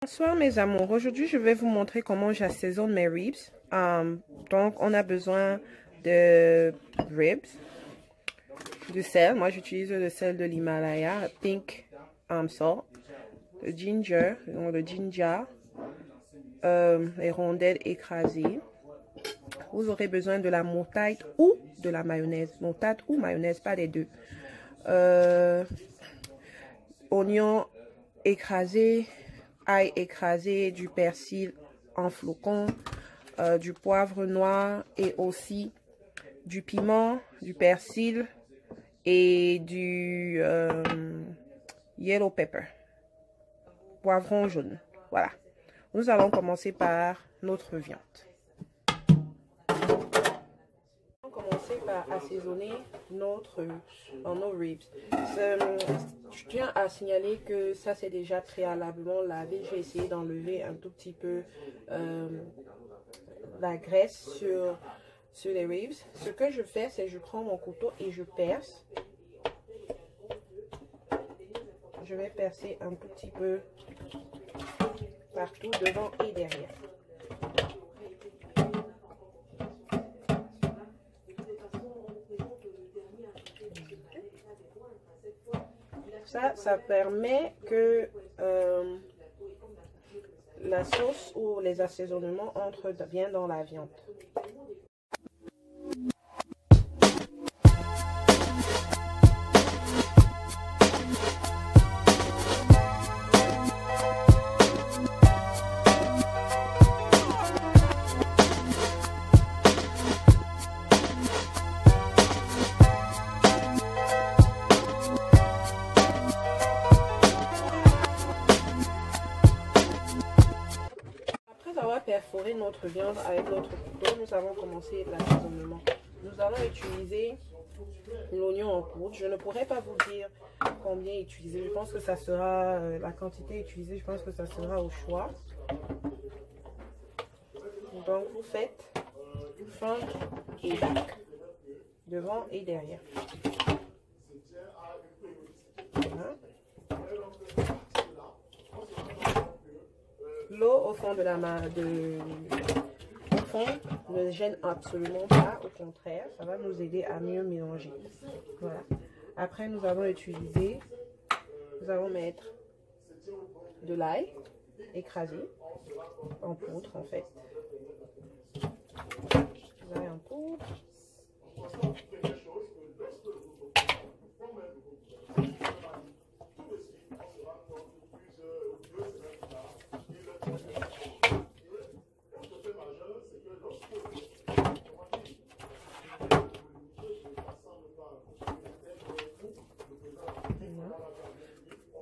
Bonsoir mes amours, aujourd'hui je vais vous montrer comment j'assaisonne mes ribs. Donc on a besoin de ribs, du sel, moi j'utilise le sel de l'Himalaya, pink salt, le ginger, les rondelles écrasées. Vous aurez besoin de la moutarde ou de la mayonnaise, moutarde ou mayonnaise, pas les deux. Oignons écrasés, ail écrasé, du persil en flocons, du poivre noir et aussi du piment, du persil et du yellow pepper, poivron jaune. Voilà. Nous allons commencer par notre viande. On va commencer par assaisonner nos ribs. Je tiens à signaler que ça c'est déjà préalablement lavé. J'ai essayé d'enlever un tout petit peu la graisse sur les ribs. Ce que je fais, c'est que je prends mon couteau et je perce. Je vais percer un tout petit peu partout, devant et derrière. Ça permet que la sauce ou les assaisonnements entrent bien dans la viande. Perforer notre viande avec notre couteau, nous allons commencer l'assaisonnement. Nous allons utiliser l'oignon en poudre. Je ne pourrais pas vous dire combien utiliser. Je pense que ça sera la quantité utilisée. Je pense que ça sera au choix. Donc vous faites front et back, devant et derrière. Voilà. L'eau au fond de au fond ne gêne absolument pas, au contraire, ça va nous aider à mieux mélanger. Voilà. Après, nous allons mettre de l'ail écrasé en poudre en fait. L'ail en poudre.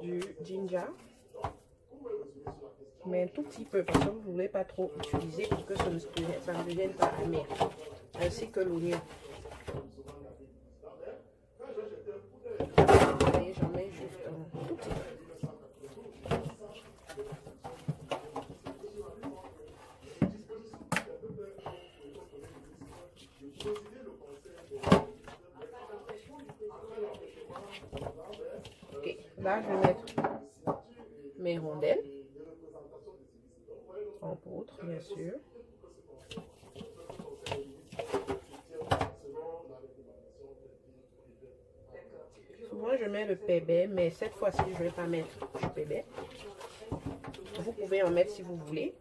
Du ginger, mais un tout petit peu parce que vous ne voulez pas trop utiliser pour que ça ne devienne pas amer, ainsi que l'oignon. Et j'en mets juste un tout petit peu. Ok, là je vais mettre mes rondelles en poudre, bien sûr. Souvent je mets le pépé, mais cette fois-ci je ne vais pas mettre du pépé. Vous pouvez en mettre si vous voulez.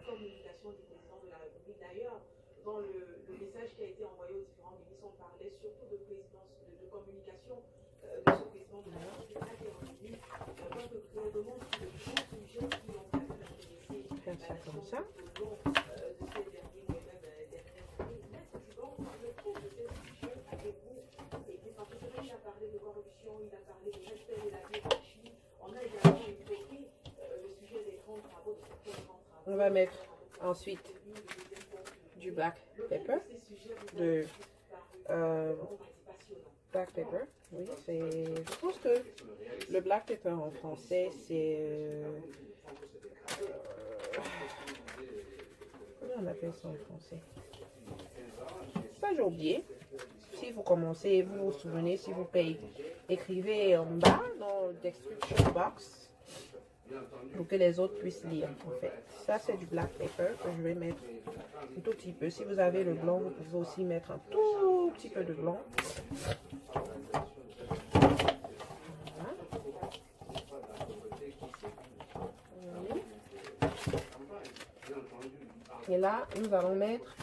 Dans le message qui a été envoyé aux différentes ministres, on parlait surtout de présidence, de communication de ce président de la République intervenu. Donc, je demande si les grands sujets qui ont intéressé faire ça comme ça. De ces dernières années, mettre du banc lequel de ces sujets avez-vous été, parce que il a parlé de corruption, il a parlé de respect de la hiérarchie, on a également évoqué le sujet des grands travaux, de certains grands travaux. On va mettre ensuite du black pepper, black pepper, oui, je pense que le black pepper en français c'est, comment on appelle ça en français? Ça j'ai oublié. Si vous commencez, vous vous souvenez, si vous payez, écrivez en bas dans le description box pour que les autres puissent lire en fait. Ça c'est du black pepper que je vais mettre un tout petit peu. Si vous avez le blanc, vous pouvez aussi mettre un tout petit peu de blanc. Et là, nous allons mettre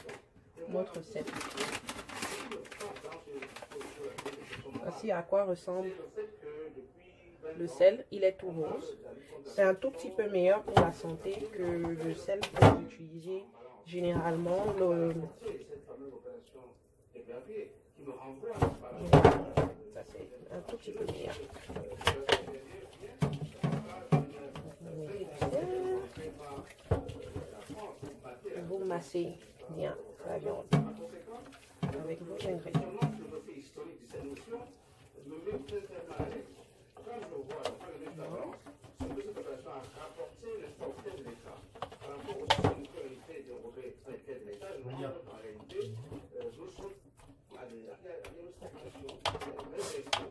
notre sel. Voici à quoi ressemble le sel. Il est tout rose. C'est un tout petit peu meilleur pour la santé que le sel que vous utilisez généralement. Ça, c'est un tout petit peu meilleur. Vous massez bien la viande avec vos ingrédients.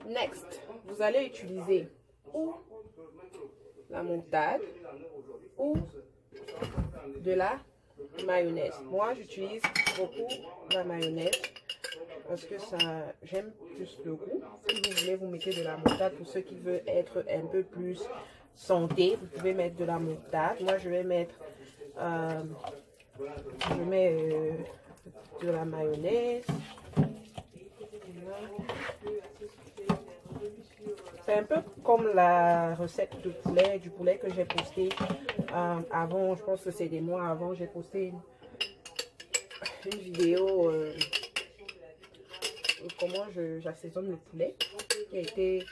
Next, vous allez utiliser ou la moutarde ou de la mayonnaise. Moi, j'utilise beaucoup la mayonnaise parce que ça, j'aime plus le goût. Si vous voulez, vous mettez de la moutarde. Pour ceux qui veulent être un peu plus santé, vous pouvez mettre de la moutarde. Moi, je vais mettre, je mets de la mayonnaise. C'est un peu comme la recette de poulet, du poulet que j'ai posté avant. Je pense que c'est des mois avant. J'ai posté une vidéo comment j'assaisonne le poulet qui a été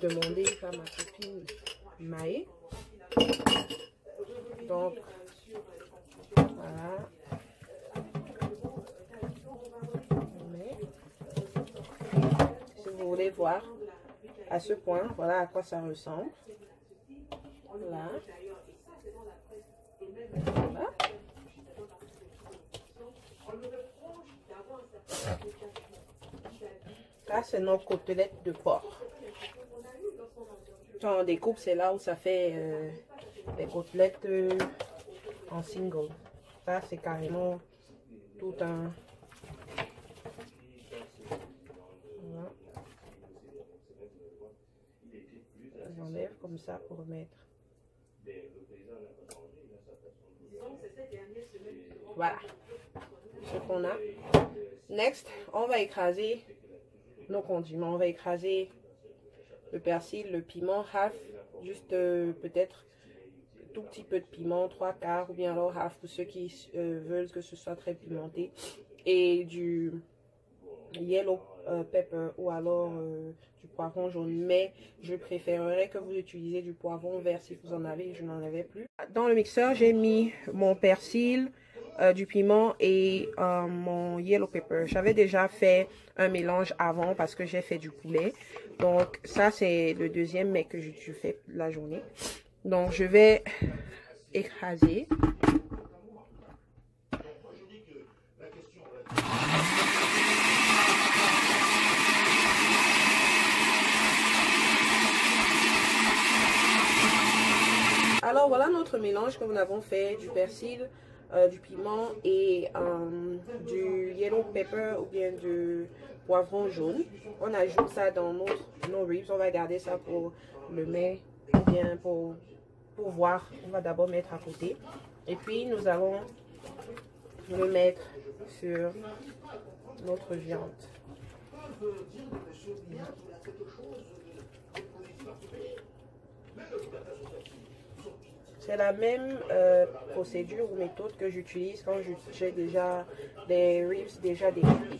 demandé par ma copine Maë. Donc voilà. Mais, si vous voulez voir à ce point, voilà à quoi ça ressemble. Là. Voilà. Là, c'est nos côtelettes de porc. Quand on découpe, c'est là où ça fait les côtelettes en single. Ça, c'est carrément tout un... Voilà. J'enlève comme ça pour mettre. Voilà ce qu'on a. Next, on va écraser nos condiments. On va écraser le persil, le piment, half, juste peut-être tout petit peu de piment, 3/4 ou bien alors half pour ceux qui veulent que ce soit très pimenté, et du yellow pepper ou alors du poivron jaune, mais je préférerais que vous utilisiez du poivron vert si vous en avez. Je n'en avais plus. Dans le mixeur, j'ai mis mon persil, du piment et mon yellow pepper. J'avais déjà fait un mélange avant parce que j'ai fait du poulet. Donc ça, c'est le deuxième mets que je fais la journée. Donc je vais écraser. Alors voilà notre mélange que nous avons fait du persil, du piment et du yellow pepper ou bien du poivron jaune. On ajoute ça dans nos ribs. On va garder ça pour le mets ou bien pour voir. On va d'abord mettre à côté. Et puis nous allons le mettre sur notre viande. C'est la même procédure ou méthode que j'utilise quand j'ai déjà des ribs déjà découpés.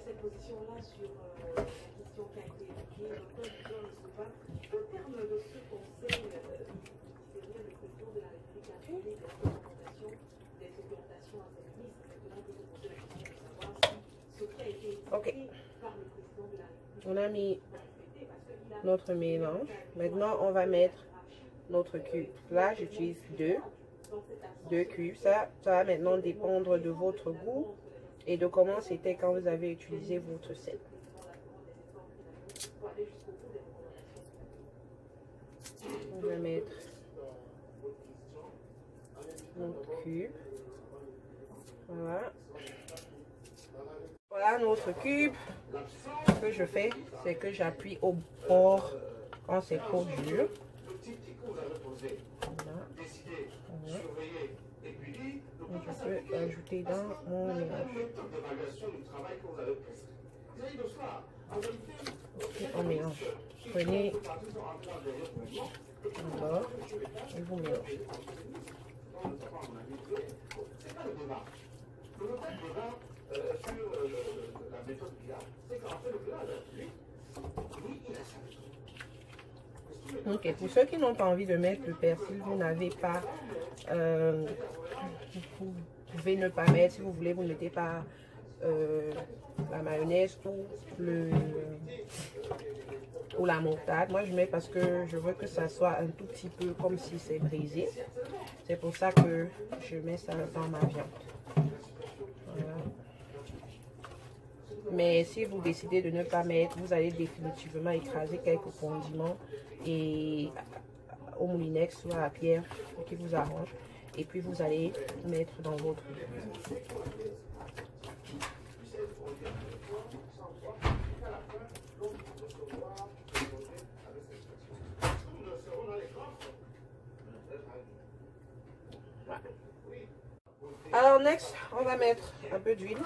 Cette position-là sur la question qui a été évoquée, docteur Jean Souva, au terme de ce conseil, le président de la République a donné des recommandations, des orientations à ses ministres. Maintenant, vous vous posez la question de savoir Ok. On a mis notre mélange. Maintenant, on va mettre notre cube. Là, j'utilise deux cubes. Ça va maintenant dépendre de votre goût et de comment c'était quand vous avez utilisé votre sel. On va mettre notre cube. Voilà. Voilà notre cube. Ce que je fais, c'est que j'appuie au bord quand c'est trop dur. Voilà. Voilà. Je peux ajouter dans mon mélange. Et on mélange. Prenez encore et vous mélangez. Ok, pour ceux qui n'ont pas envie de mettre le persil, vous n'avez pas, vous pouvez ne pas mettre. Si vous voulez, vous ne mettez pas la mayonnaise ou la moutarde. Moi, je mets parce que je veux que ça soit un tout petit peu comme si c'est brisé. C'est pour ça que je mets ça dans ma viande. Voilà. Mais si vous décidez de ne pas mettre, vous allez définitivement écraser quelques condiments et au moulinex ou à la pierre qui vous arrange. Et puis vous allez mettre dans votre viande. Alors, next, on va mettre un peu d'huile.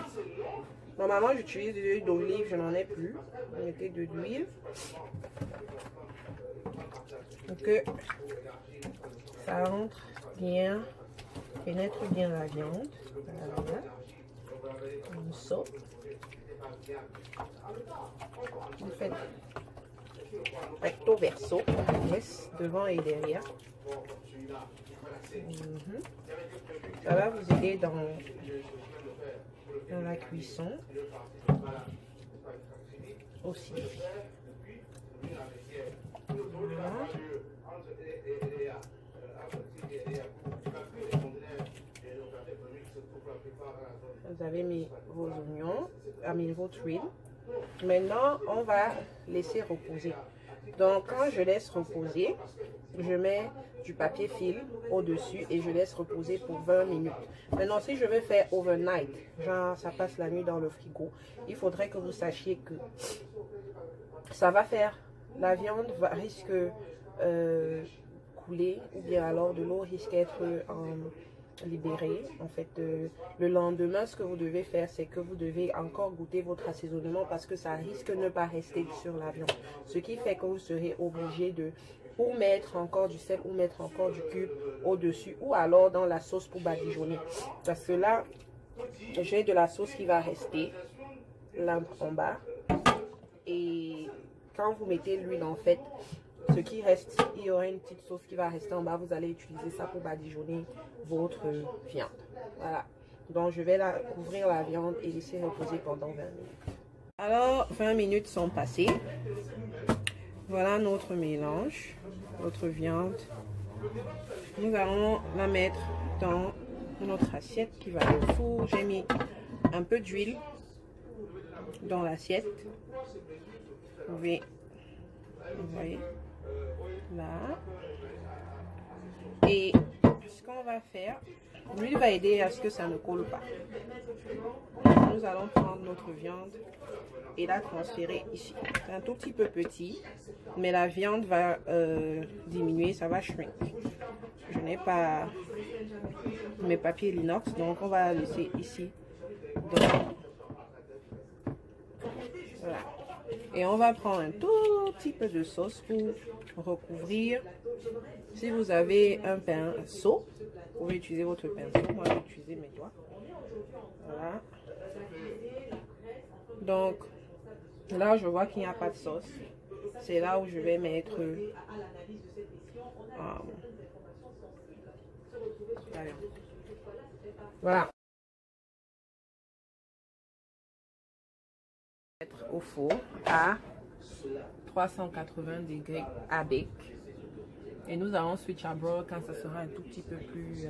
Normalement, j'utilise de l'huile d'olive, je n'en ai plus. On mettait de l'huile. Pour que ça entre bien, pénètre bien la viande. Voilà. Une sauce. Vous faites recto verso, devant et derrière. Ça va vous aider dans la cuisson aussi. Voilà. Vous avez mis vos oignons, mis votre huile. Maintenant, on va laisser reposer. Donc, quand je laisse reposer, je mets du papier film au-dessus et je laisse reposer pour 20 minutes. Maintenant, si je veux faire overnight, genre ça passe la nuit dans le frigo, il faudrait que vous sachiez que ça va faire, la viande risque couler ou bien alors de l'eau risque d'être libérée. En fait, le lendemain, ce que vous devez faire, c'est que vous devez encore goûter votre assaisonnement parce que ça risque de ne pas rester sur la viande. Ce qui fait que vous serez obligé de ou mettre encore du sel ou mettre encore du cube au-dessus ou alors dans la sauce pour badigeonner. Parce que là, j'ai de la sauce qui va rester là en bas. Et quand vous mettez l'huile, en fait, ce qui reste, il y aura une petite sauce qui va rester en bas. Vous allez utiliser ça pour badigeonner votre viande. Voilà. Donc, je vais couvrir la viande et laisser reposer pendant 20 minutes. Alors, 20 minutes sont passées. Voilà notre mélange, notre viande. Nous allons la mettre dans notre assiette qui va au four. J'ai mis un peu d'huile dans l'assiette. Vous voyez là. Et ce qu'on va faire, l'huile va aider à ce que ça ne colle pas. Nous allons prendre notre viande et la transférer ici. C'est un tout petit peu petit, mais la viande va diminuer, ça va shrink. Je n'ai pas mes papiers Linox, donc on va la laisser ici. Voilà. Et on va prendre un tout petit peu de sauce pour recouvrir. Si vous avez un pinceau, vous pouvez utiliser votre pinceau. Moi, je vais utiliser mes doigts. Voilà. Donc, là, je vois qu'il n'y a pas de sauce. C'est là où je vais mettre voilà. Au four à 380 degrés à bec. Et nous allons switch à broil quand ça sera un tout petit peu plus...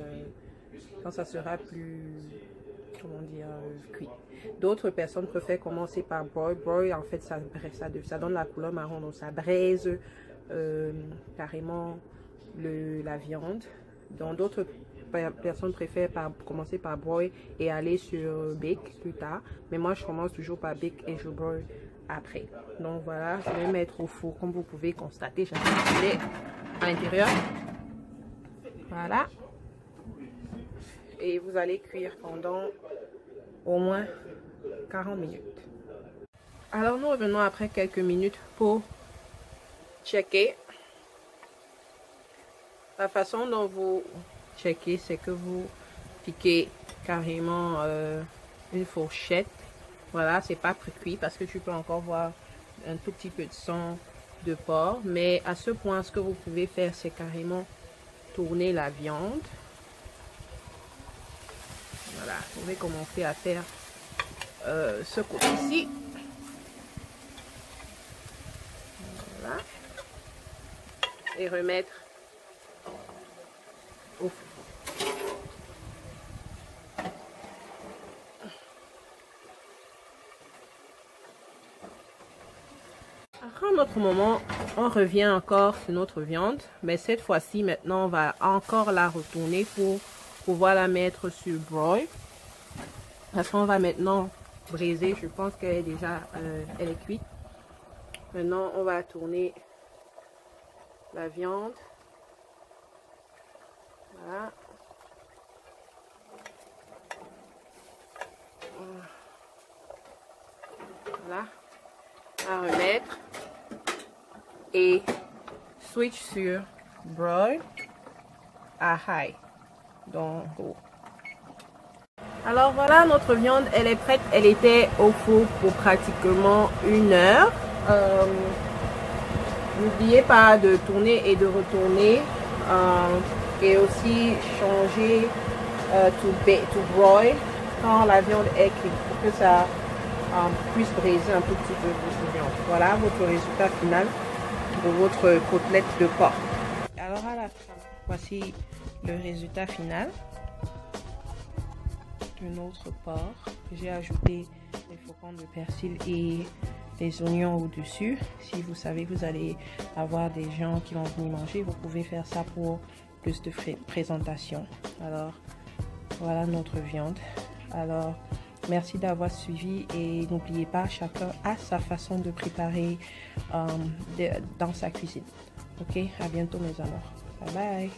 quand ça sera plus... comment dire, cuit. D'autres personnes préfèrent commencer par broil. Broil, en fait, ça donne la couleur marron, donc ça braise carrément la viande. Donc d'autres personnes préfèrent commencer par broil et aller sur bake plus tard. Mais moi, je commence toujours par bake et je broil après. Donc voilà, je vais mettre au four. Comme vous pouvez constater, j'ai un filet à l'intérieur. Voilà. Et vous allez cuire pendant au moins 40 minutes. Alors nous revenons après quelques minutes pour checker. La façon dont vous checkez, c'est que vous piquez carrément une fourchette. Voilà, c'est pas pré-cuit parce que tu peux encore voir un tout petit peu de sang de porc. Mais à ce point, ce que vous pouvez faire, c'est carrément tourner la viande. Voilà, vous pouvez commencer à faire ce côté-ci. Voilà. Et remettre au four. Après un autre moment, on revient encore sur notre viande. Mais cette fois-ci, maintenant, on va encore la retourner pour pouvoir la mettre sur broil. Parce qu'on va maintenant braiser. Je pense qu'elle est déjà elle est cuite. Maintenant, on va tourner la viande. Voilà. Voilà. À remettre. Et switch sur broil à high. Donc, alors voilà, notre viande, elle est prête. Elle était au four pour pratiquement 1 heure. N'oubliez pas de tourner et de retourner. Et aussi changer to broil quand la viande est cuite pour que ça puisse braiser un tout petit peu votre viande. Voilà votre résultat final de votre côtelette de porc. Alors à la fin, voici le résultat final de notre porc. J'ai ajouté les flocons de persil et les oignons au-dessus. Si vous savez que vous allez avoir des gens qui vont venir manger, vous pouvez faire ça pour plus de présentation. Alors voilà notre viande. Alors merci d'avoir suivi et n'oubliez pas, chacun a sa façon de préparer dans sa cuisine. Ok, à bientôt mes amours. Bye bye.